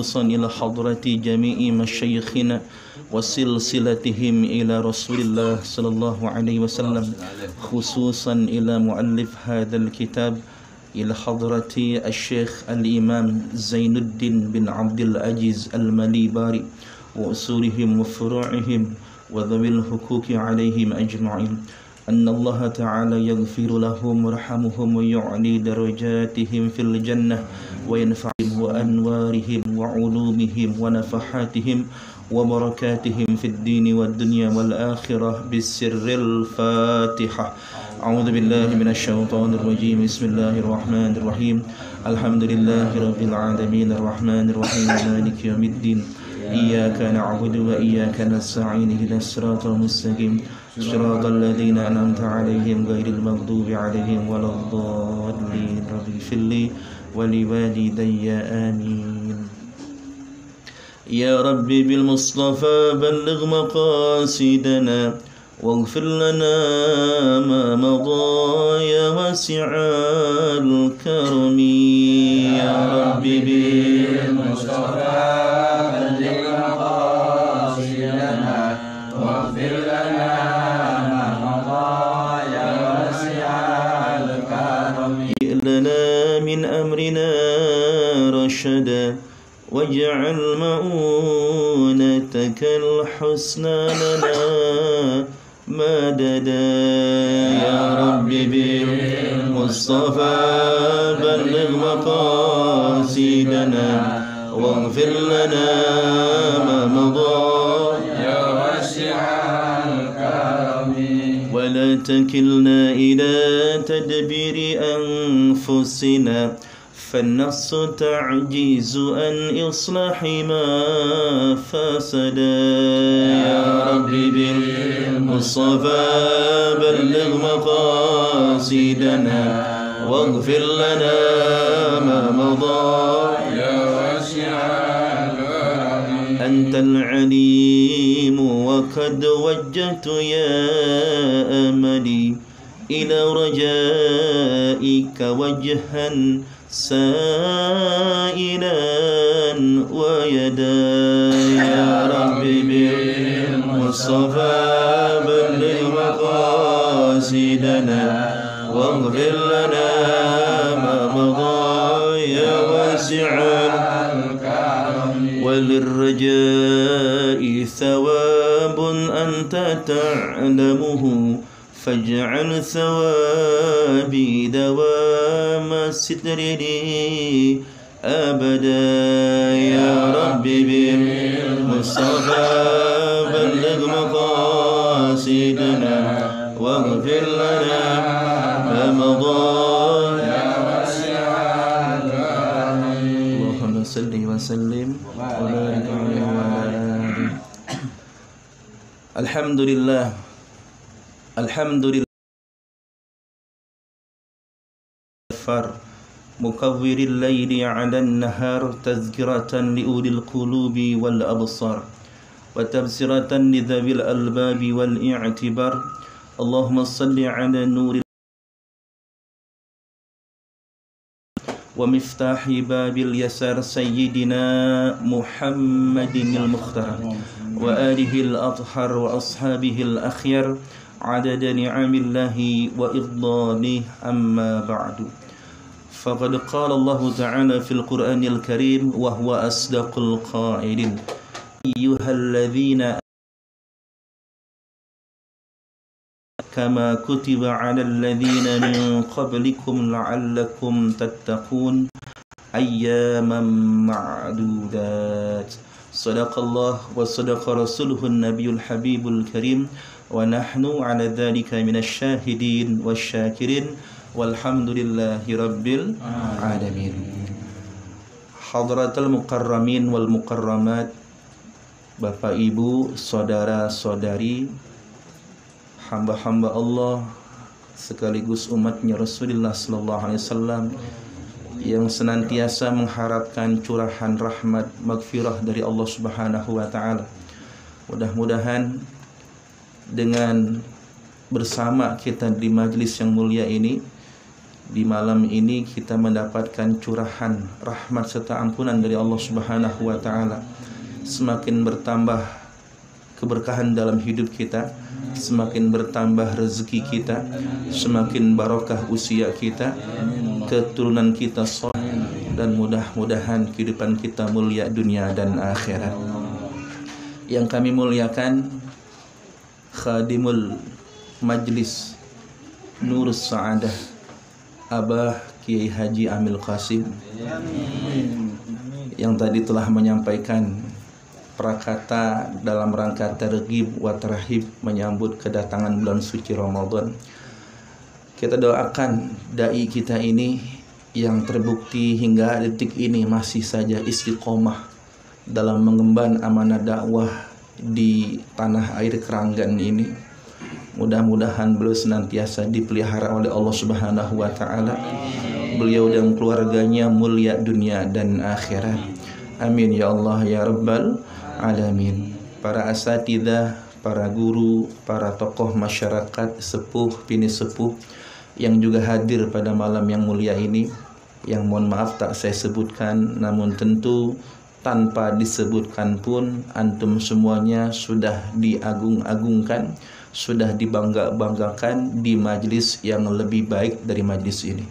خصوصا إلى حضرة جميع مشايخنا وسلسلتهم إلى رسول الله صلى الله عليه وسلم، خصوصا إلى مؤلف هذا الكتاب إلى حضرة الشيخ الإمام زين الدين بن عبد العزيز المليباري وأصولهم وفروعهم وذوي الحقوق عليهم أجمعين، أن الله تعالى يغفر لهم ويرحمهم ويعلي درجاتهم في الجنة وينفعهم وأنوارهم وعلومهم ونفحاتهم وبركاتهم في الدين والدنيا والآخرة بالسر الفاتحة. أعوذ بالله من الشيطان الرجيم. بسم الله الرحمن الرحيم. الحمد لله رب العالمين الرحمن الرحيم مالك يوم الدين، إياك نعبد وإياك نستعين اهدنا الصراط المستقيم صراط الذين أنعمت عليهم غير المغضوب عليهم ولا الضالين. رب اغفر لي ولوالدي آمين. يا ربي بالمصطفى بلغ مقاصدنا واغفر لنا ما مضى يا واسع الكرم. يا ربي بالمصطفى بلغ مقاصدنا واغفر لنا ما مضى يا واسع الكرم. لنا من أمرنا رشدا واجعل مؤونتك الحسنى لنا مددا. يا ربي بالمصطفى بلغ مقاصدنا واغفر لنا ما مضى يا واسع الكرم. ولا تكلنا إلى تدبير أنفسنا فالنفس تعجز عن إصلاح ما فسدا. يا ربي بالمصطفى بلغ مقاصدنا واغفر لنا ما مضى يا واسع الكرم. أنت العليم وقد وجهت يا أملي إلى رجائك وجها سائلا ويدا. يا ربي بالمصطفى بلغ مقاصدنا واغفر لنا ما مضى يا واسع الكرم. وللرجاء ثواب أنت تعلمه فاجعل ثوابي دوام الستر لي أبدا. يا ربي بالمصطفى بلغ مقاصدنا واغفر لنا ما مضى يا واسع الكرم. اللهم صل وسلم وبارك عليه وعلى آله. الحمد لله الحمد لله مكور الليل على النهار تذكرة لأولي القلوب والأبصار وتبصرة لذوي الألباب والاعتبار. اللهم صل على نور ومفتاح باب اليسار سيدنا محمد المختار وآله الأطهر وأصحابه الأخيار عدد نعم الله وإفضاله. أما بعد، فقد قال الله تعالى في القرآن الكريم وهو أصدق القائلين: أيها الذين كما كتب على الذين من قبلكم لعلكم تتقون أياما معدودات. صدق الله وصدق رسوله النبي الحبيب الكريم ونحن على ذلك من الشاهدين والشاكرين والحمد لله رب العالمين. Hadratul mukarramin wal mukarramat, Bapak Ibu, saudara-saudari, hamba-hamba Allah sekaligus umatnya Rasulullah sallallahu alaihi wasallam yang senantiasa mengharapkan curahan rahmat maghfirah dari Allah Subhanahu wa taala. Mudah-mudahan dengan bersama kita di majelis yang mulia ini Di malam ini kita mendapatkan curahan rahmat serta ampunan dari Allah Subhanahu wa taala. Semakin bertambah keberkahan dalam hidup kita, semakin bertambah rezeki kita, semakin barokah usia kita, keturunan kita saleh, dan mudah-mudahan kehidupan kita mulia dunia dan akhirat. Yang kami muliakan Khadimul Majlis Nurus Sa'adah Abah Kiai Haji Amil Qasim yang tadi telah menyampaikan prakata dalam rangka targhib wa tarhib menyambut kedatangan bulan suci Ramadan. Kita doakan dai kita ini yang terbukti hingga detik ini masih saja istiqomah dalam mengemban amanah dakwah di tanah air Keranggan ini. Mudah-mudahan beliau senantiasa dipelihara oleh Allah Subhanahu wa taala. Beliau dan keluarganya mulia dunia dan akhirat. Amin ya Allah ya rabbal alamin. Para asatidzah, para guru, para tokoh masyarakat, sepuh, bini sepuh yang juga hadir pada malam yang mulia ini, yang mohon maaf tak saya sebutkan, namun tentu tanpa disebutkan pun antum semuanya sudah diagung-agungkan, sudah dibangga-banggakan di majlis yang lebih baik dari majlis ini,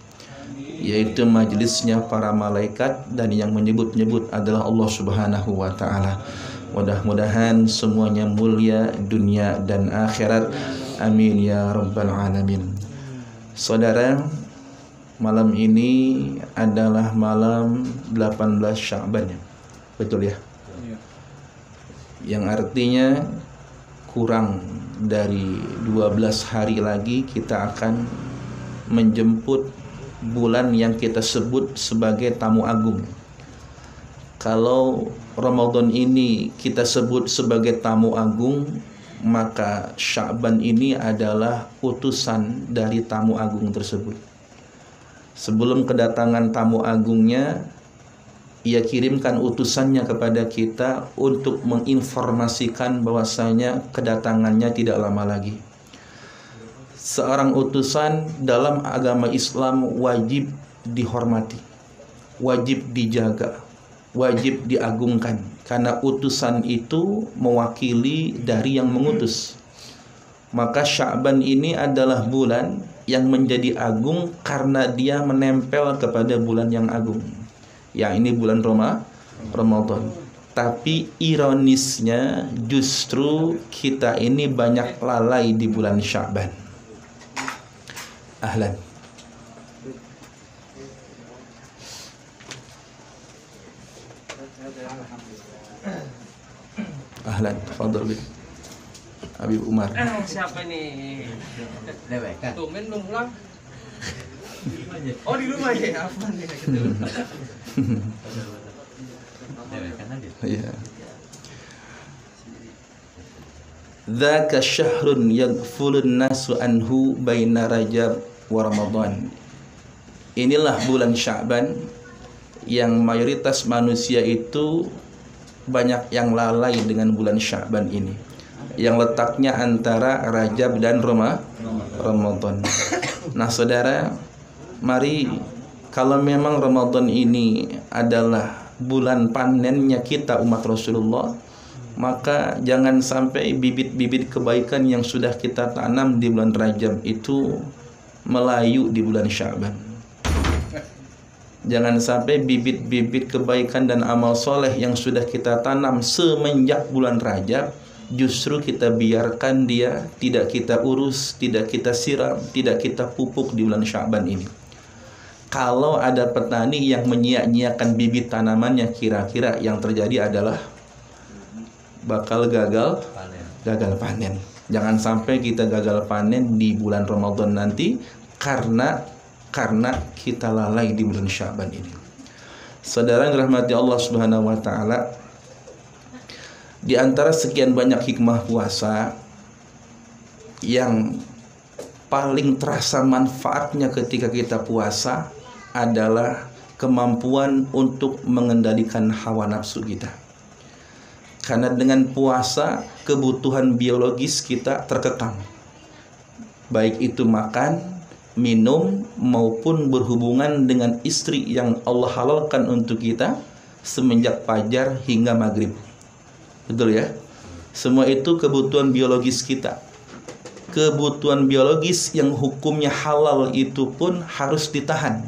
yaitu majlisnya para malaikat, dan yang menyebut-nyebut adalah Allah Subhanahu wa taala. Mudah-mudahan semuanya mulia dunia dan akhirat. Amin ya rabbal alamin. Saudara, malam ini adalah malam 18 Sya'ban, betul ya? Yang artinya kurang dari 12 hari lagi kita akan menjemput bulan yang kita sebut sebagai tamu agung. Kalau Ramadan ini kita sebut sebagai tamu agung, maka Sya'ban ini adalah utusan dari tamu agung tersebut. Sebelum kedatangan tamu agungnya, ia kirimkan utusannya kepada kita untuk menginformasikan bahwasanya kedatangannya tidak lama lagi. Seorang utusan dalam agama Islam wajib dihormati, wajib dijaga, wajib diagungkan, karena utusan itu mewakili dari yang mengutus. Maka Sya'ban ini adalah bulan yang menjadi agung karena dia menempel kepada bulan yang agung, yang ini bulan Ramadan. Tapi ironisnya justru kita ini banyak lalai di bulan Sya'ban. Ahlan. Ahlan, tafadhal bi Habib Umar. Siapa nih? Dewek kan? Tumben belum pulang. Oh, di rumah ya? Apa nih? Dewek kan aja. Ya. Dzaka syahrun yaghfulun nasu anhu baina Rajab wa Ramadan. Inilah bulan Sya'ban yang mayoritas manusia itu banyak yang lalai dengan bulan Sya'ban ini, yang letaknya antara Rajab dan Ramadan. Nah saudara, mari, kalau memang Ramadan ini adalah bulan panennya kita umat Rasulullah, maka jangan sampai bibit-bibit kebaikan yang sudah kita tanam di bulan Rajab itu melayu di bulan Sya'ban. Jangan sampai bibit-bibit kebaikan dan amal soleh yang sudah kita tanam semenjak bulan Rajab justru kita biarkan dia, tidak kita urus, tidak kita siram, tidak kita pupuk di bulan Sya'ban ini. Kalau ada petani yang menyia-nyiakan bibit tanamannya, kira-kira yang terjadi adalah bakal gagal panen. Jangan sampai kita gagal panen di bulan Ramadan nanti karena kita lalai di bulan Sya'ban ini. Saudara yang dirahmati Allah Subhanahu wa taala, di antara sekian banyak hikmah puasa, yang paling terasa manfaatnya ketika kita puasa adalah kemampuan untuk mengendalikan hawa nafsu kita. Karena dengan puasa kebutuhan biologis kita terkekang, baik itu makan, minum maupun berhubungan dengan istri yang Allah halalkan untuk kita semenjak fajar hingga maghrib. Betul ya? Semua itu kebutuhan biologis kita. Kebutuhan biologis yang hukumnya halal itu pun harus ditahan.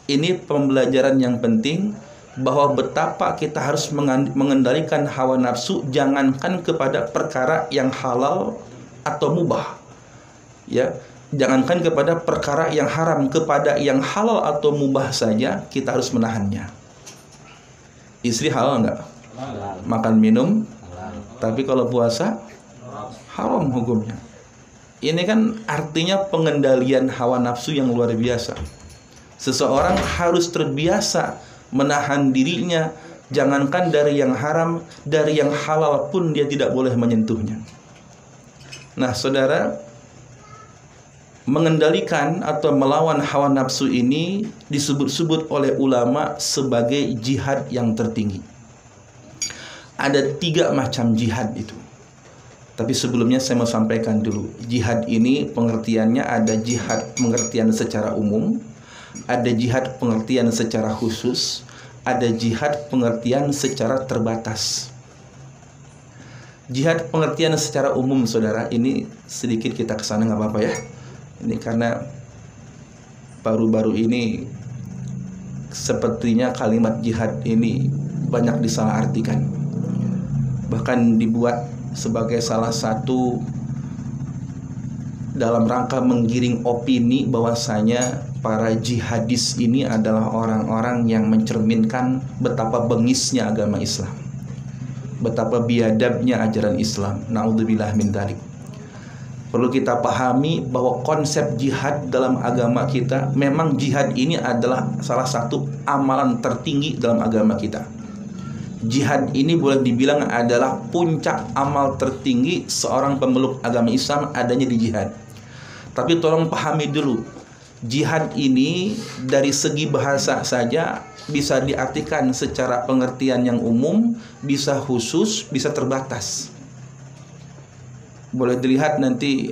Ini pembelajaran yang penting, bahwa betapa kita harus mengendalikan hawa nafsu, jangankan kepada perkara yang halal atau mubah, ya, jangankan kepada perkara yang haram, kepada yang halal atau mubah saja kita harus menahannya. Istri halal nggak? Makan minum, tapi kalau puasa haram hukumnya. Ini kan artinya pengendalian hawa nafsu yang luar biasa. Seseorang harus terbiasa menahan dirinya, jangankan dari yang haram, dari yang halal pun dia tidak boleh menyentuhnya. Nah, saudara, mengendalikan atau melawan hawa nafsu ini disebut-sebut oleh ulama sebagai jihad yang tertinggi. Ada 3 macam jihad itu. Tapi sebelumnya saya mau sampaikan dulu, jihad ini pengertiannya ada jihad pengertian secara umum, ada jihad pengertian secara khusus, ada jihad pengertian secara terbatas. Jihad pengertian secara umum, saudara, ini sedikit kita kesana nggak apa-apa ya. Ini karena baru-baru ini sepertinya kalimat jihad ini banyak disalahartikan, bahkan dibuat sebagai salah satu dalam rangka menggiring opini bahwasanya para jihadis ini adalah orang-orang yang mencerminkan betapa bengisnya agama Islam, betapa biadabnya ajaran Islam. Naudzubillah min dzalik. Perlu kita pahami bahwa konsep jihad dalam agama kita, memang jihad ini adalah salah satu amalan tertinggi dalam agama kita. Jihad ini boleh dibilang adalah puncak amal tertinggi seorang pemeluk agama Islam adanya di jihad. Tapi tolong pahami dulu, jihad ini dari segi bahasa saja bisa diartikan secara pengertian yang umum, bisa khusus, bisa terbatas. Boleh dilihat nanti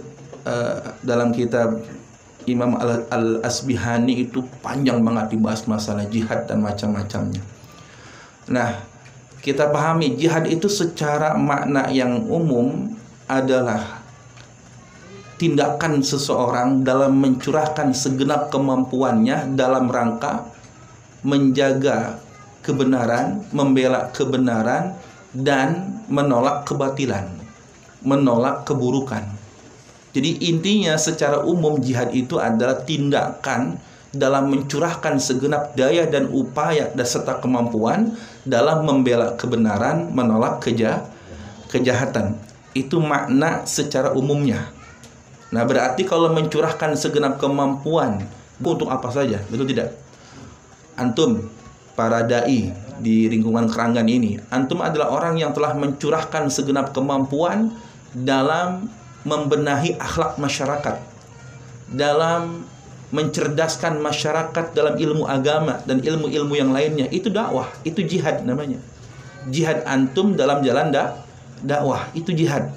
dalam kitab Imam Al-Asbihani itu panjang banget dibahas masalah jihad dan macam-macamnya. Nah, kita pahami jihad itu secara makna yang umum adalah tindakan seseorang dalam mencurahkan segenap kemampuannya dalam rangka menjaga kebenaran, membela kebenaran, dan menolak kebatilan, menolak keburukan. Jadi intinya secara umum jihad itu adalah tindakan dalam mencurahkan segenap daya dan upaya dan serta kemampuan dalam membela kebenaran, menolak kejahatan. Itu makna secara umumnya. Nah, berarti kalau mencurahkan segenap kemampuan untuk apa saja, betul tidak? Antum, para dai di lingkungan Keranggan ini, antum adalah orang yang telah mencurahkan segenap kemampuan dalam membenahi akhlak masyarakat, dalam mencerdaskan masyarakat dalam ilmu agama dan ilmu-ilmu yang lainnya. Itu dakwah, itu jihad namanya. Jihad antum dalam jalan dakwah, itu jihad.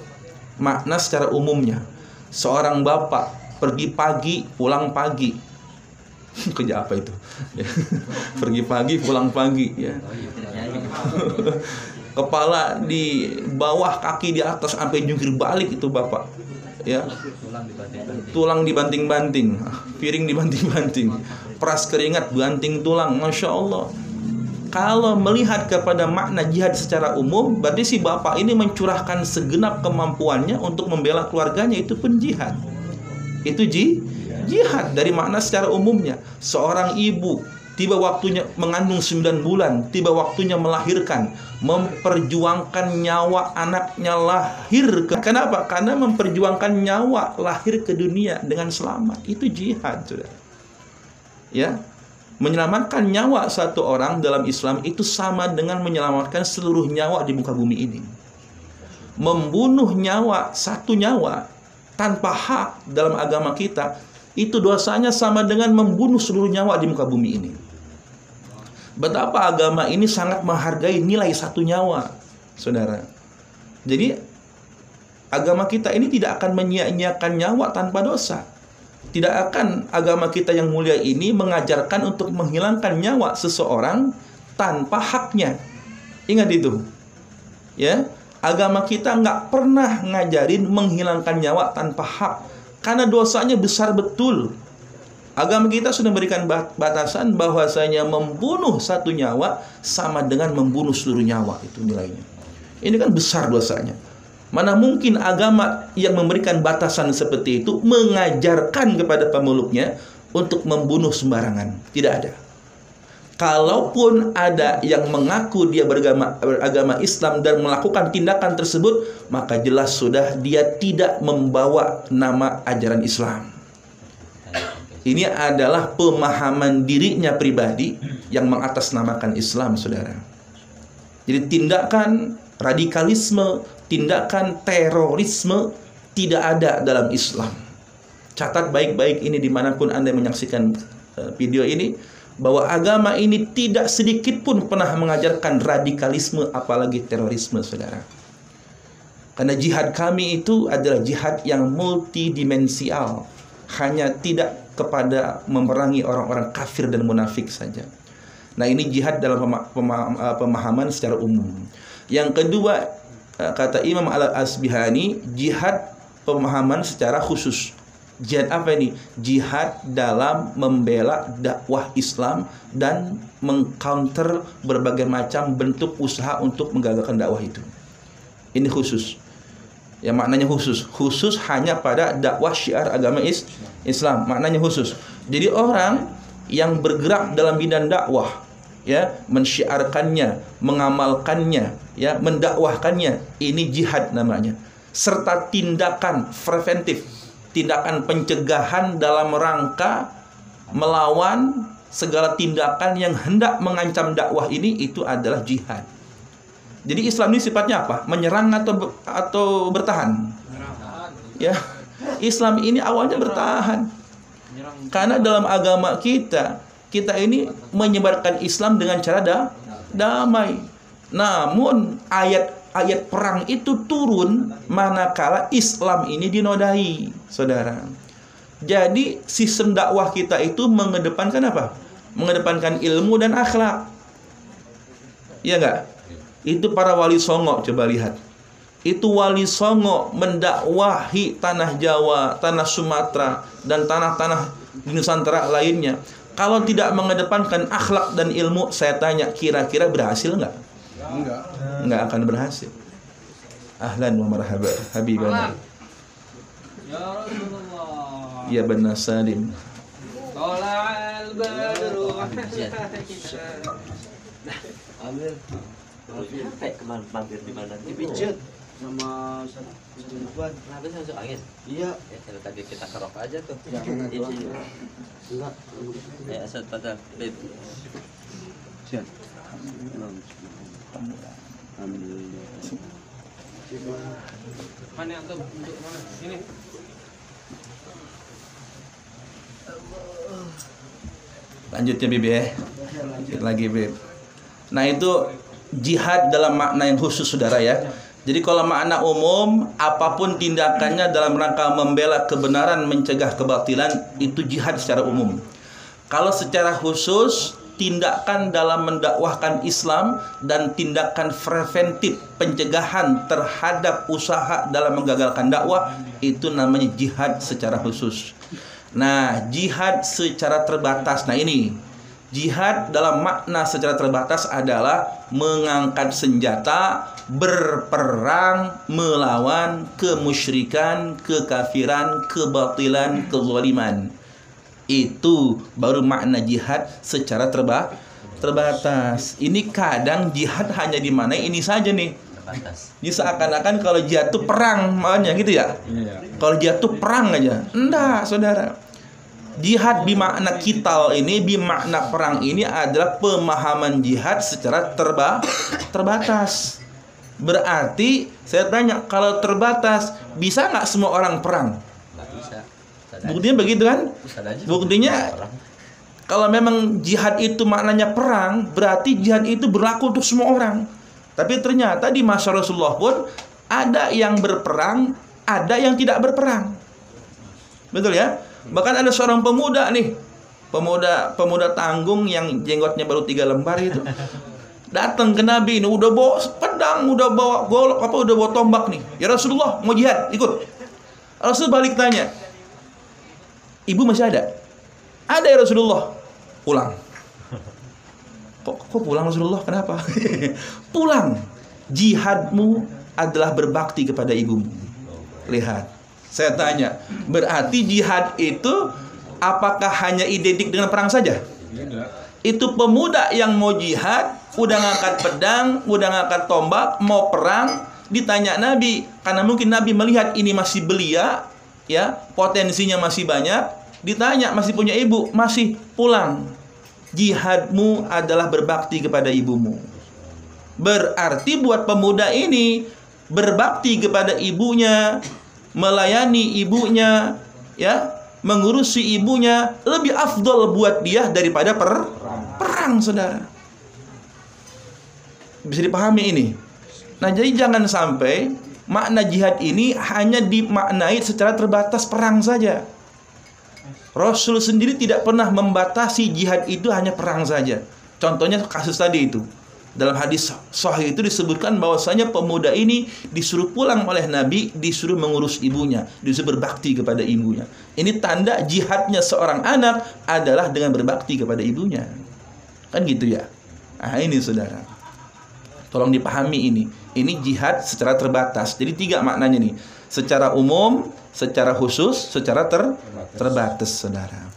Makna secara umumnya, seorang bapak pergi pagi, pulang pagi. Kerja apa itu? Pergi pagi, pulang pagi, ya. Kepala di bawah, kaki di atas, sampai jungkir balik itu bapak, ya. Tulang dibanting-banting, piring dibanting-banting, peras keringat banting tulang, masya Allah. Kalau melihat kepada makna jihad secara umum, berarti si bapak ini mencurahkan segenap kemampuannya untuk membela keluarganya, itu pun jihad. Itu jihad dari makna secara umumnya. Seorang ibu tiba waktunya mengandung 9 bulan, tiba waktunya melahirkan, memperjuangkan nyawa anaknya lahir. Kenapa? Karena memperjuangkan nyawa lahir ke dunia dengan selamat. Itu jihad, saudara. Ya, menyelamatkan nyawa satu orang dalam Islam itu sama dengan menyelamatkan seluruh nyawa di muka bumi ini. Membunuh nyawa, satu nyawa tanpa hak dalam agama kita, itu dosanya sama dengan membunuh seluruh nyawa di muka bumi ini. Betapa agama ini sangat menghargai nilai satu nyawa, saudara. Jadi agama kita ini tidak akan menyia-nyiakan nyawa tanpa dosa. Tidak akan agama kita yang mulia ini mengajarkan untuk menghilangkan nyawa seseorang tanpa haknya. Ingat itu. Ya, agama kita nggak pernah ngajarin menghilangkan nyawa tanpa hak, karena dosanya besar betul. Agama kita sudah memberikan batasan bahwasanya membunuh satu nyawa sama dengan membunuh seluruh nyawa, itu nilainya. Ini kan besar dosanya. Mana mungkin agama yang memberikan batasan seperti itu mengajarkan kepada pemeluknya untuk membunuh sembarangan? Tidak ada. Kalaupun ada yang mengaku dia beragama Islam dan melakukan tindakan tersebut, maka jelas sudah dia tidak membawa nama ajaran Islam. Ini adalah pemahaman dirinya pribadi yang mengatasnamakan Islam, saudara. Jadi tindakan radikalisme, tindakan terorisme tidak ada dalam Islam. Catat baik-baik ini dimanapun Anda menyaksikan video ini, bahwa agama ini tidak sedikit pun pernah mengajarkan radikalisme apalagi terorisme, saudara. Karena jihad kami itu adalah jihad yang multidimensial, hanya tidak kepada memerangi orang-orang kafir dan munafik saja. Nah, ini jihad dalam pemahaman secara umum. Yang kedua, kata Imam Al-Asbihani, jihad pemahaman secara khusus. Jihad apa ini? Jihad dalam membela dakwah Islam dan mengcounter berbagai macam bentuk usaha untuk menggagalkan dakwah itu. Ini khusus. Ya, maknanya khusus. Khusus hanya pada dakwah syiar agama Islam. Maknanya khusus. Jadi orang yang bergerak dalam bidang dakwah, ya, mensyiarkannya, mengamalkannya, ya, mendakwahkannya, ini jihad namanya. Serta tindakan preventif, tindakan pencegahan dalam rangka melawan segala tindakan yang hendak mengancam dakwah ini, itu adalah jihad. Jadi Islam ini sifatnya apa? Menyerang atau bertahan? Ya, Islam ini awalnya bertahan. Karena dalam agama kita ini menyebarkan Islam dengan cara damai. Namun ayat perang itu turun manakala Islam ini dinodai, saudara. Jadi sistem dakwah kita itu mengedepankan apa? Mengedepankan ilmu dan akhlak. Iya enggak? Itu para wali songo, coba lihat. Itu wali songo mendakwahi tanah Jawa, tanah Sumatera, dan tanah-tanah di Nusantara lainnya. Kalau tidak mengedepankan akhlak dan ilmu, saya tanya, kira-kira berhasil enggak? Enggak akan berhasil. Ahlan wa marhaba habibana. Ya Rasulullah. Ya benar Salim. Tola'al badru. Ambil. Sampai kemana mampir di mana? Dipijat sama satu tuan. Habis masuk angin. Iya. Ya kalau tadi kita kerok aja tuh. Jangan Ini. enggak. Ya asal pada beb. Siap. Alhamdulillah. Mana yang untuk mana? Ini. Lanjutnya Beb ya. Lagi Beb. Nah, itu jihad dalam makna yang khusus, saudara ya. Jadi kalau makna umum, apapun tindakannya dalam rangka membela kebenaran, mencegah kebatilan, itu jihad secara umum. Kalau secara khusus, tindakan dalam mendakwahkan Islam dan tindakan preventif pencegahan terhadap usaha dalam menggagalkan dakwah, itu namanya jihad secara khusus. Nah, jihad secara terbatas. Nah, ini jihad dalam makna secara terbatas adalah mengangkat senjata, berperang melawan kemusyrikan, kekafiran, kebatilan, kezaliman. Itu baru makna jihad secara terbatas. Ini kadang jihad hanya di mana ini saja nih. Terbatas. Jadi seakan-akan kalau jihad itu perang, makanya gitu ya. Kalau jihad itu perang aja. Enggak, saudara. Jihad bimakna kital ini, bimakna perang ini adalah pemahaman jihad secara terbatas. Berarti saya tanya, kalau terbatas bisa nggak semua orang perang? Nggak bisa. Buktinya begitu kan? Buktinya kalau memang jihad itu maknanya perang, berarti jihad itu berlaku untuk semua orang. Tapi ternyata di masa Rasulullah pun ada yang berperang, ada yang tidak berperang. Betul ya? Bahkan ada seorang pemuda nih, pemuda tanggung yang jenggotnya baru 3 lembar itu, datang ke Nabi ini udah bawa pedang, udah bawa golok udah bawa tombak nih. Ya Rasulullah, mau jihad, ikut. Rasul balik tanya, ibu masih ada? Ada ya Rasulullah. Pulang. Kok pulang Rasulullah? Kenapa? Pulang. Jihadmu adalah berbakti kepada ibumu. Lihat, saya tanya, berarti jihad itu apakah hanya identik dengan perang saja? Itu pemuda yang mau jihad, udah ngangkat pedang, udah ngangkat tombak, mau perang, ditanya Nabi, karena mungkin Nabi melihat ini masih belia, ya, potensinya masih banyak, ditanya masih punya ibu, masih, pulang. Jihadmu adalah berbakti kepada ibumu. Berarti buat pemuda ini berbakti kepada ibunya, melayani ibunya, ya, mengurusi ibunya lebih afdol buat dia daripada perang, saudara. Bisa dipahami ini. Nah, jadi jangan sampai makna jihad ini hanya dimaknai secara terbatas perang saja. Rasul sendiri tidak pernah membatasi jihad itu hanya perang saja. Contohnya kasus tadi itu. Dalam hadis sahih itu disebutkan bahwasanya pemuda ini disuruh pulang oleh Nabi, disuruh mengurus ibunya, disuruh berbakti kepada ibunya. Ini tanda jihadnya seorang anak adalah dengan berbakti kepada ibunya. Kan gitu ya. Nah, ini saudara. Tolong dipahami ini. Ini jihad secara terbatas. Jadi 3 maknanya nih. Secara umum, secara khusus, secara terbatas, saudara.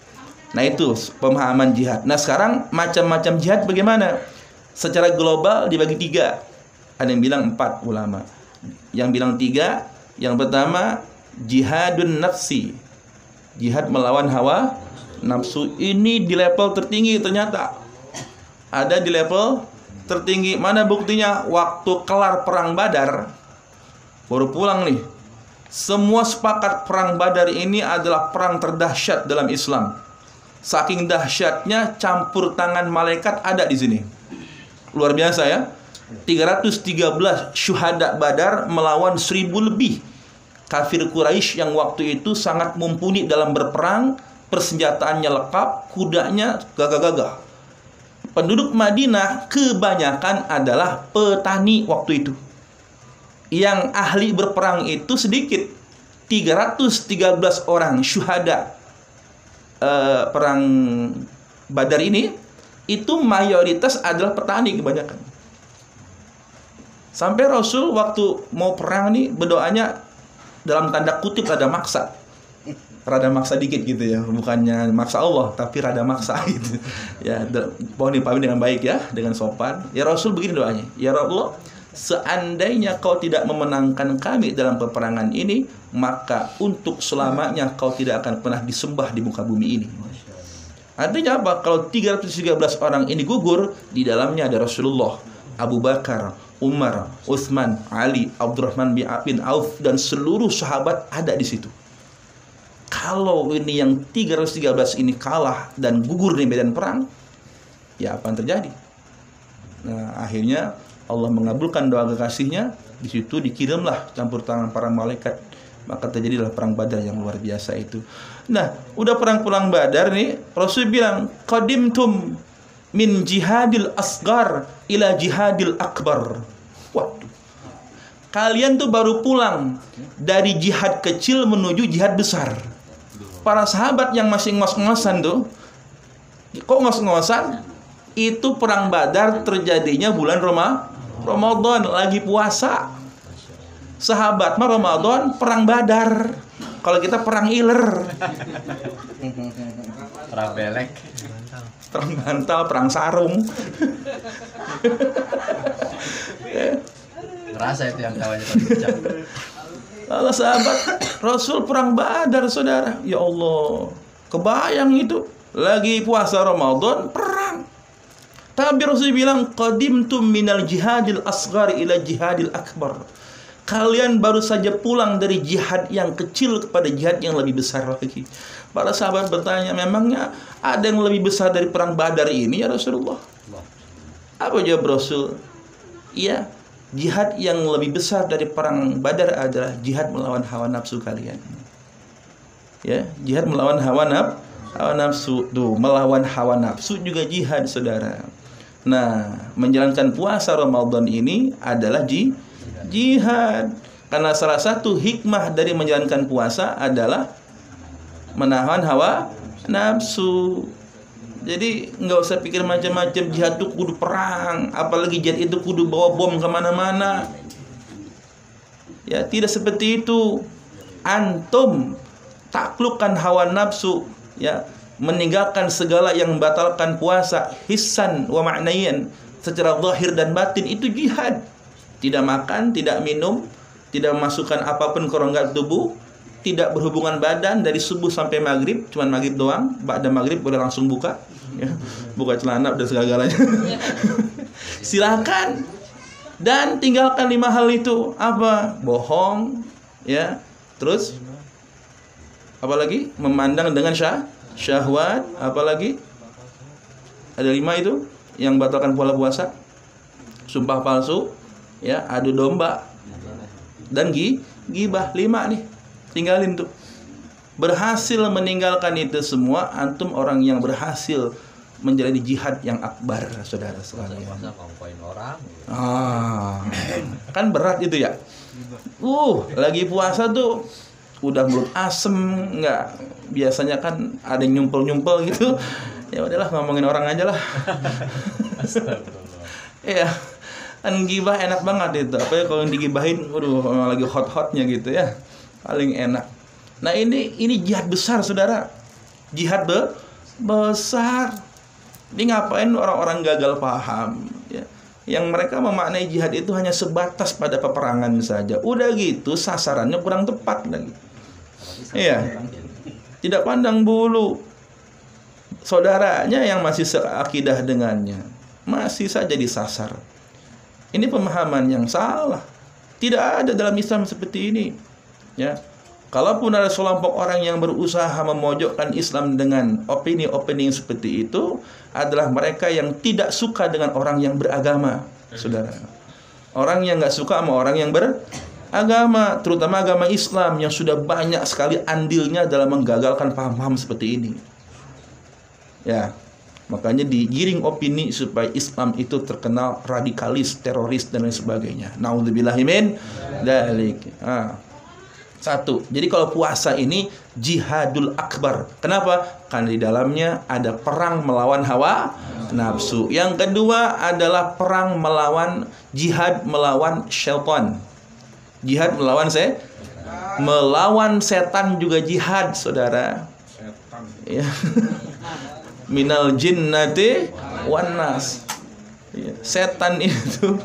Nah, itu pemahaman jihad. Nah, sekarang macam-macam jihad bagaimana? Secara global dibagi 3. Ada yang bilang 4 ulama. Yang bilang 3. Yang pertama, jihadun nafsi. Jihad melawan hawa nafsu. Ini di level tertinggi ternyata. Ada di level tertinggi. Mana buktinya? Waktu kelar perang Badar, baru pulang nih, semua sepakat perang Badar ini adalah perang terdahsyat dalam Islam. Saking dahsyatnya campur tangan malaikat ada di sini. Luar biasa ya. 313 syuhada Badar melawan 1000 lebih kafir Quraisy yang waktu itu sangat mumpuni dalam berperang, persenjataannya lengkap, kudanya gagah-gagah. Penduduk Madinah kebanyakan adalah petani waktu itu. Yang ahli berperang itu sedikit. 313 orang syuhada perang Badar ini, itu mayoritas adalah petani kebanyakan. Sampai Rasul waktu mau perang nih berdoanya dalam tanda kutip rada maksa. Rada maksa dikit gitu ya, bukannya maksa Allah tapi rada maksa gitu. Ya, mohon dipahami dengan baik ya, dengan sopan. Ya Rasul begini doanya, ya Allah, seandainya kau tidak memenangkan kami dalam peperangan ini, maka untuk selamanya kau tidak akan pernah disembah di muka bumi ini. Artinya apa? Kalau 313 orang ini gugur, di dalamnya ada Rasulullah, Abu Bakar, Umar, Utsman, Ali, Abdurrahman bin Auf, dan seluruh sahabat ada di situ. Kalau ini yang 313 ini kalah dan gugur di medan perang, ya apa yang terjadi? Nah, akhirnya Allah mengabulkan doa kekasihnya. Di situ dikirimlah campur tangan para malaikat. Maka terjadilah perang Badar yang luar biasa itu. Nah, udah perang Badar nih, Rasul bilang, qadimtum min jihadil asgar ila jihadil akbar. Waduh. Kalian tuh baru pulang dari jihad kecil menuju jihad besar. Para sahabat yang masih ngos-ngosan tuh, kok ngos-ngosan? Itu perang Badar terjadinya bulan Ramadan, lagi puasa. Sahabat mah Ramadan, perang Badar. Kalau kita perang iler. Perang belek. Perang bantal, perang sarung. Ngerasa itu yang kawannya terpecah. Kalau sahabat Rasul perang Badar, saudara. Ya Allah, kebayang itu. Lagi puasa Ramadan, perang. Tapi Rasul bilang, qadimtum minal jihadil asghar ila jihadil akbar. Kalian baru saja pulang dari jihad yang kecil kepada jihad yang lebih besar lagi. Para sahabat bertanya, memangnya ada yang lebih besar dari perang Badar ini ya Rasulullah? Apa jawab Rasul? Iya, jihad yang lebih besar dari perang Badar adalah jihad melawan hawa nafsu kalian. Ya, jihad melawan hawa nafsu. Tuh, melawan hawa nafsu juga jihad, saudara. Nah, menjalankan puasa Ramadan ini adalah jihad. Karena salah satu hikmah dari menjalankan puasa adalah menahan hawa nafsu. Jadi nggak usah pikir macam-macam, jihad itu kudu perang, apalagi jihad itu kudu bawa bom kemana-mana. Ya, tidak seperti itu. Antum taklukkan hawa nafsu, ya, meninggalkan segala yang membatalkan puasa, hissan wa ma'nayan, secara zahir dan batin, itu jihad. Tidak makan, tidak minum, tidak memasukkan apapun ke rongga tubuh, tidak berhubungan badan dari subuh sampai maghrib, cuman maghrib doang. Ba'da maghrib boleh langsung buka, ya, buka celana dan segala-galanya. Silakan. Dan tinggalkan 5 hal itu. Apa? Bohong, ya. Terus apalagi? Memandang dengan syahwat. Apalagi? Ada 5 itu yang batalkan pola puasa. Sumpah palsu, ya, adu domba, dan gibah. 5 nih. Tinggalin tuh. Berhasil meninggalkan itu semua, antum orang yang berhasil menjalani jihad yang akbar, saudara sekalian. Kan berat itu ya. Lagi puasa tuh udah mulut asem, nggak, biasanya kan ada yang nyumpel gitu. Ya udahlah, ngomongin orang aja lah. Iya. Kan gibah enak banget itu. Apalagi kalau digibahin, memang lagi hot-hotnya gitu ya. Paling enak. Nah, ini jihad besar, saudara. Jihad besar. Ini ngapain orang-orang gagal paham, ya? Yang mereka memaknai jihad itu hanya sebatas pada peperangan saja. Udah gitu sasarannya kurang tepat lagi. Iya. Tidak pandang bulu saudaranya yang masih seakidah dengannya, masih saja disasar. Ini pemahaman yang salah. Tidak ada dalam Islam seperti ini, ya. Kalaupun ada sekelompok orang yang berusaha memojokkan Islam dengan opini-opini seperti itu, adalah mereka yang tidak suka dengan orang yang beragama, saudara. Orang yang nggak suka sama orang yang beragama, terutama agama Islam yang sudah banyak sekali andilnya dalam menggagalkan paham-paham seperti ini. Ya, makanya digiring opini supaya Islam itu terkenal radikalis, teroris, dan lain sebagainya. Naudzubillahi min dzalik. Satu, jadi kalau puasa ini jihadul akbar. Kenapa? Karena di dalamnya ada perang melawan hawa nafsu. Yang kedua adalah perang melawan, jihad melawan syaitan. Jihad melawan melawan setan juga jihad, saudara. Ya. Minal jinnati wan nas. Ya. Setan itu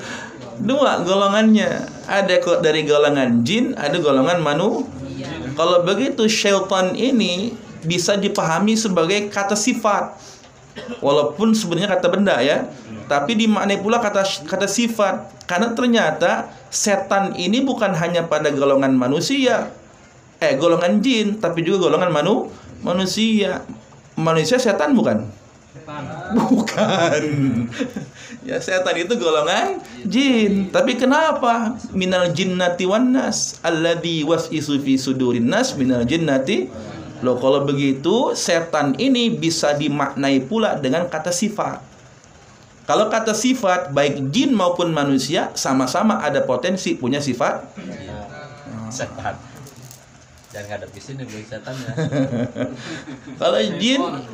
2 golongannya. Ada dari golongan jin, ada golongan manusia. Kalau begitu, syaitan ini bisa dipahami sebagai kata sifat, walaupun sebenarnya kata benda, ya. Tapi dimaknai pula kata sifat. Karena ternyata setan ini bukan hanya pada golongan manusia, golongan jin, tapi juga golongan manusia. Manusia setan bukan? Bukan. Ya, setan itu golongan jin. Tapi kenapa? Minal jinnati wan nas alladzi waswisu fi sudurin nas minal jinnati. Loh, kalau begitu setan ini bisa dimaknai pula dengan kata sifat. Kalau kata sifat, baik jin maupun manusia sama-sama ada potensi punya sifat setan. Jangan ngadep di sini beli setannya. Kalau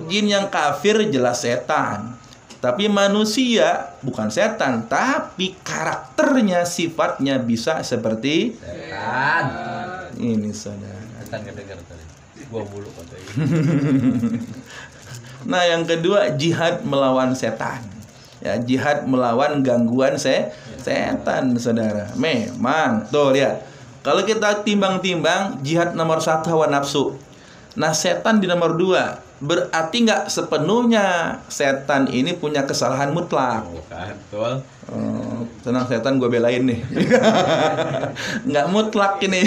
jin yang kafir jelas setan. Tapi manusia bukan setan, tapi karakternya, sifatnya bisa seperti setan. Ini saudara. Setan ngedengar tadi. Gua bulu katanya. Nah, yang kedua jihad melawan setan. Ya, jihad melawan gangguan setan, saudara. Memang tuh lihat. Kalau kita timbang-timbang, jihad nomor 1 hawa nafsu. Nah, setan di nomor 2. Berarti nggak sepenuhnya setan ini punya kesalahan mutlak. Betul. Tenang, setan gue belain nih. Nggak mutlak ini.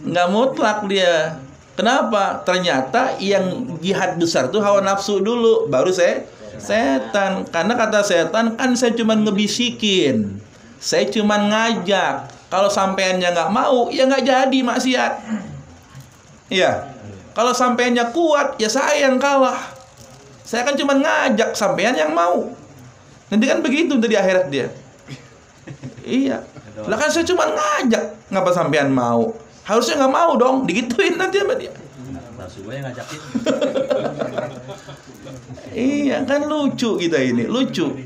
Nggak mutlak dia. Kenapa? Ternyata yang jihad besar tuh hawa nafsu dulu, baru setan. Karena kata setan, kan saya cuma ngebisikin, saya cuma ngajak. Kalau sampeannya nggak mau, ya nggak jadi maksiat. Iya. Kalau sampeannya kuat, ya saya yang kalah. Saya kan cuma ngajak, sampean yang mau. Nanti kan begitu di akhirat dia. Iya. Lah kan saya cuma ngajak, ngapa sampean mau? Harusnya nggak mau dong, digituin nanti sama dia. Gue yang ngajakin. Iya, kan lucu kita ini, lucu.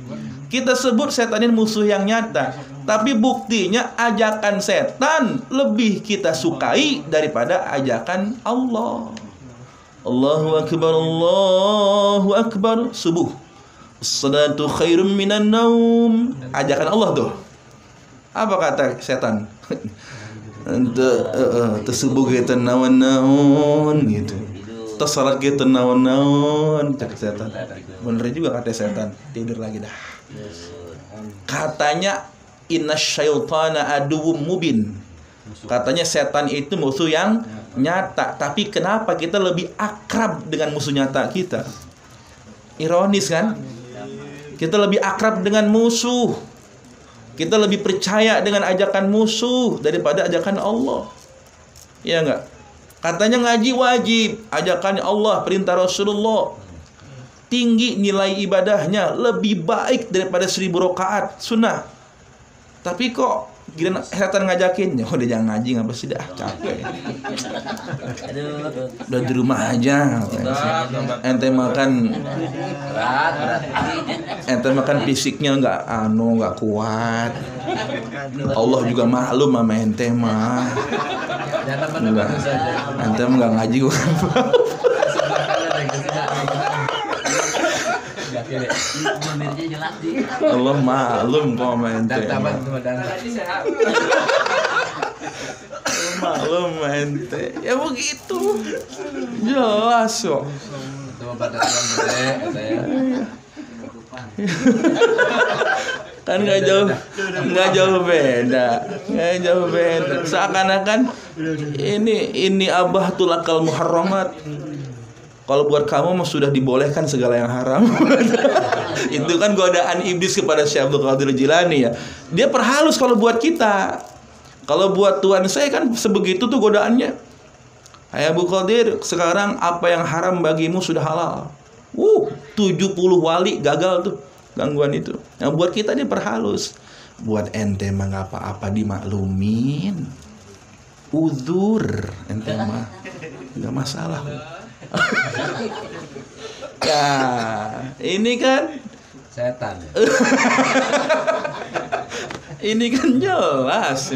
Kita sebut setan ini musuh yang nyata, tapi buktinya ajakan setan lebih kita sukai daripada ajakan Allah. Allahu akbar, Allahu akbar. Subuh. As-salatu khairum minan naum. Ajakan Allah tuh. Apa kata setan? Tersebut kita nawan-nawan gitu. Tersalat kita nawan-nawan. Kata setan. Bener juga kata setan. Tidur lagi dah. Katanya innasyaitana aduwwum mubin. Katanya setan itu musuh yang nyata. Tapi kenapa kita lebih akrab dengan musuh nyata kita? Ironis kan? Kita lebih akrab dengan musuh. Kita lebih percaya dengan ajakan musuh daripada ajakan Allah. Iya enggak? Katanya ngaji wajib, ajakan Allah, perintah Rasulullah. Tinggi nilai ibadahnya, lebih baik daripada 1000 rakaat sunnah. Tapi kok giliran setan ngajakin, ya udah jangan ngaji, ngapa sih dah, capek. Udah di rumah aja. Ente makan ente makan fisiknya nggak kuat. Allah juga maklum sama ente mah. Ente mah nggak ngaji gua. Allah maklum kok sama ente. Maklum ente. Ya begitu. Jelas kok. Kan nggak jauh beda. Seakan-akan ini abah tulakal muharramat. Kalau buat kamu mah sudah dibolehkan segala yang haram. Itu kan godaan iblis kepada Syekh Abdul Qadir Jilani ya. Dia perhalus kalau buat kita. Kalau buat Tuhan saya kan sebegitu tuh godaannya. Hai Abu Qadir, sekarang apa yang haram bagimu sudah halal. 70 wali gagal tuh gangguan itu. Yang buat kita dia perhalus. Buat ente mah nggak apa-apa, dimaklumin. Uzur ente mah nggak masalah. Ya, ini kan setan. Ini kan jelas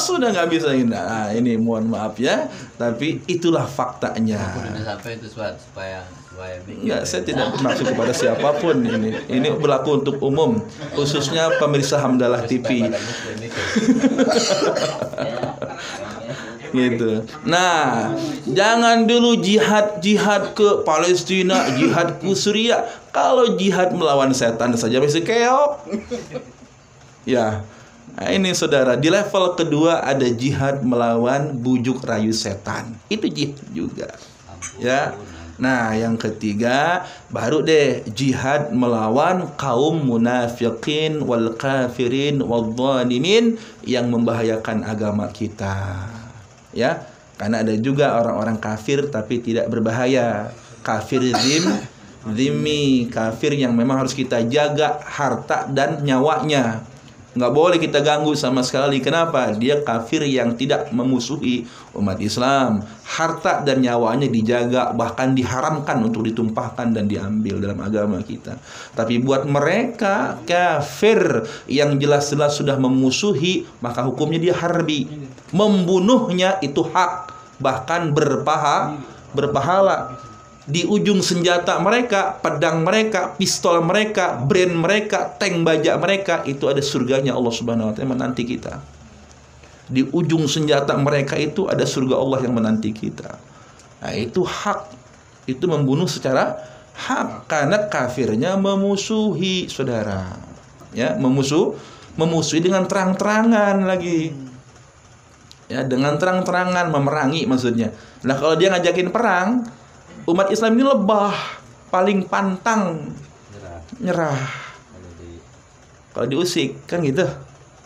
sudah nggak bisa ini. Nah, ini mohon maaf ya, tapi itulah faktanya. Sampai itu supaya Enggak, saya tidak bermaksud kepada siapapun ini. Ini berlaku untuk umum, khususnya pemirsa Hamdalah TV. Gitu. Nah, jangan dulu jihad ke Palestina, jihad ke Suriah. Kalau jihad melawan setan saja masih keok. Ya. Nah, ini saudara, di level kedua ada jihad melawan bujuk rayu setan. Itu jihad juga. Ya. Nah, yang ketiga baru deh jihad melawan kaum munafikin wal kafirin wal dhalimin yang membahayakan agama kita. Ya, karena ada juga orang-orang kafir tapi tidak berbahaya. Kafir zimmi, kafir yang memang harus kita jaga harta dan nyawanya. Nggak boleh kita ganggu sama sekali. Kenapa? Dia kafir yang tidak memusuhi umat Islam. Harta dan nyawanya dijaga, bahkan diharamkan untuk ditumpahkan dan diambil dalam agama kita. Tapi buat mereka kafir yang jelas-jelas sudah memusuhi, maka hukumnya dia harbi. Membunuhnya itu hak, bahkan berpahala. Di ujung senjata mereka, pedang mereka, pistol mereka, brand mereka, tank baja mereka, itu ada surganya Allah Subhanahu wa taala menanti kita. Di ujung senjata mereka itu ada surga Allah yang menanti kita. Nah, itu hak. Itu membunuh secara hak karena kafirnya memusuhi, saudara. Ya, memusuhi dengan terang-terangan lagi. Ya, dengan terang-terangan memerangi maksudnya. Nah, kalau dia ngajakin perang, umat Islam ini lebah, paling pantang nyerah. Kalau diusik kan gitu.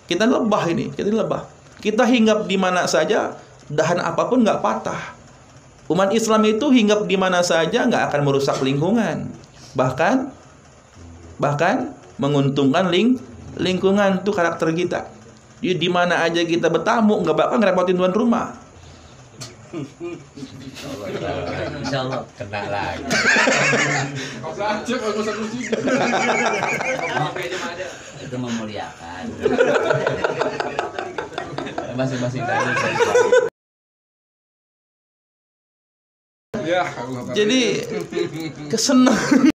Kita lebah ini, kita lebah. Kita hinggap di mana saja, dahan apapun nggak patah. Umat Islam itu hinggap di mana saja nggak akan merusak lingkungan. Bahkan menguntungkan lingkungan, itu karakter kita. Jadi di mana aja kita bertamu nggak bakal ngerepotin tuan rumah. Insya Allah kena lagi. Itu memuliakan. Masing-masing tadi. Jadi kesenangan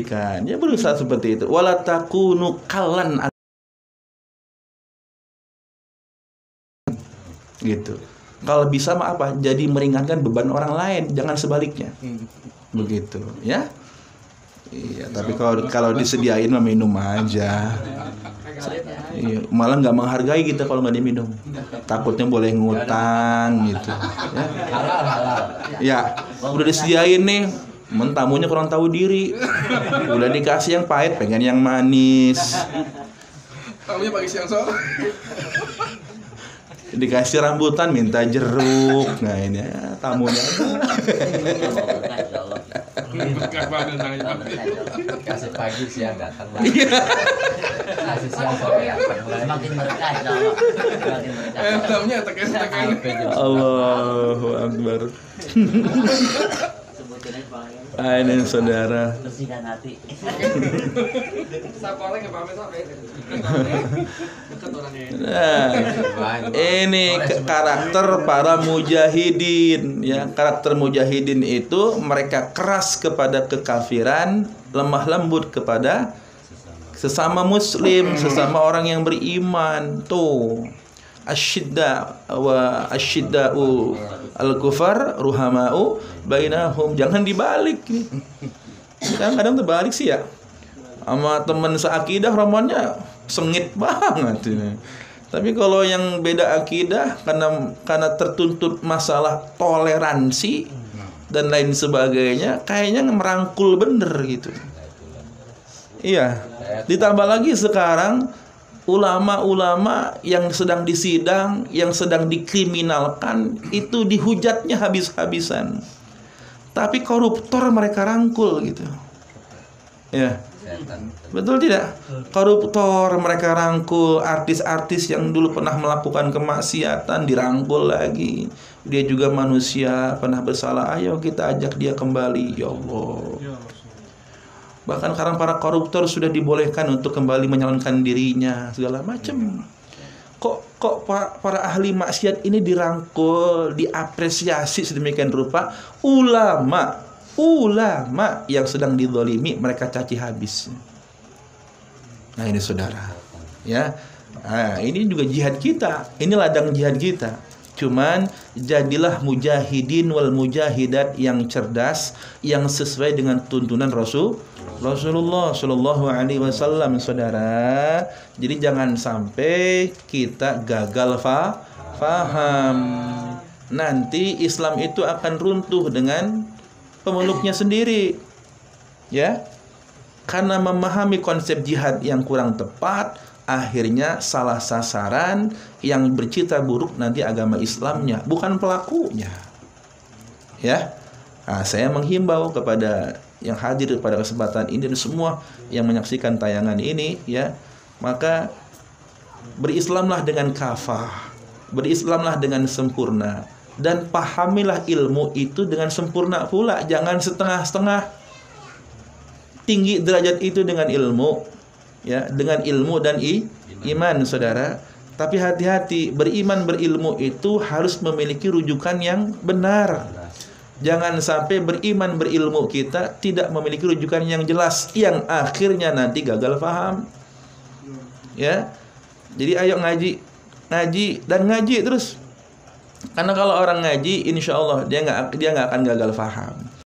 kan, ya berusaha seperti itu. Wala takunu kallan gitu. Kalau bisa mah apa? Jadi meringankan beban orang lain, jangan sebaliknya. Begitu, ya. Iya, tapi kalau disediain mah minum aja. Iya, malah nggak menghargai kita kalau nggak diminum. Takutnya boleh ngutang gitu. Ya. Halal. Ya, udah disediain nih, tamunya kurang tahu diri. Udah dikasih yang pahit, pengen yang manis. Tamunya pagi siang sore. Dikasih rambutan minta jeruk. Nah ini ya, tamunya. Kasih pagi siang datang lagi. Kasih siang sore datang lagi. Semakin berkah insya Allah. Semakin berkah. Tamunya tekan. Allahu Akbar. Sebutin aja Pak. Ini saudara. Bersihkan hati. Sapa lagi pamit sampai. Dekat orangnya. Nah, ini karakter para mujahidin, ya. Karakter mujahidin itu mereka keras kepada kekafiran, lemah lembut kepada sesama muslim, sesama orang yang beriman. Tuh, asyidda'u al-kufar ruhama'u bainahum. Jangan dibalik nih. Kadang terbalik sih ya. Sama teman seakidah romannya sengit banget ini. Tapi kalau yang beda akidah karena tertuntut masalah toleransi dan lain sebagainya, kayaknya merangkul bener gitu. Iya. Ditambah lagi sekarang ulama-ulama yang sedang disidang, yang sedang dikriminalkan, itu dihujatnya habis-habisan. Tapi koruptor mereka rangkul gitu. Ya. Betul tidak? Koruptor mereka rangkul, artis-artis yang dulu pernah melakukan kemaksiatan dirangkul lagi. Dia juga manusia, pernah bersalah, ayo kita ajak dia kembali. Ya Allah. Bahkan sekarang para koruptor sudah dibolehkan untuk kembali menyalonkan dirinya, segala macam. Kok para ahli maksiat ini dirangkul, diapresiasi sedemikian rupa. Ulama yang sedang dizalimi mereka caci habis. Nah ini saudara, ya. Nah, ini juga jihad kita. Ini ladang jihad kita. Cuman jadilah mujahidin wal mujahidat yang cerdas, yang sesuai dengan tuntunan Rasulullah Shallallahu Alaihi Wasallam, saudara. Jadi jangan sampai kita gagal faham. Nanti Islam itu akan runtuh dengan pemeluknya sendiri, ya. Karena memahami konsep jihad yang kurang tepat, akhirnya salah sasaran, yang bercita buruk nanti agama Islamnya, bukan pelakunya. Ya. Nah, saya menghimbau kepada yang hadir pada kesempatan ini dan semua yang menyaksikan tayangan ini, ya, maka berislamlah dengan kafah, berislamlah dengan sempurna, dan pahamilah ilmu itu dengan sempurna pula, jangan setengah-setengah. Tinggi derajat itu dengan ilmu, ya, dengan ilmu dan iman, saudara. Tapi hati-hati, beriman berilmu itu harus memiliki rujukan yang benar. Jangan sampai beriman berilmu kita tidak memiliki rujukan yang jelas, yang akhirnya nanti gagal paham. Ya. Jadi ayo ngaji dan ngaji terus. Karena kalau orang ngaji, insya Allah dia nggak akan gagal paham.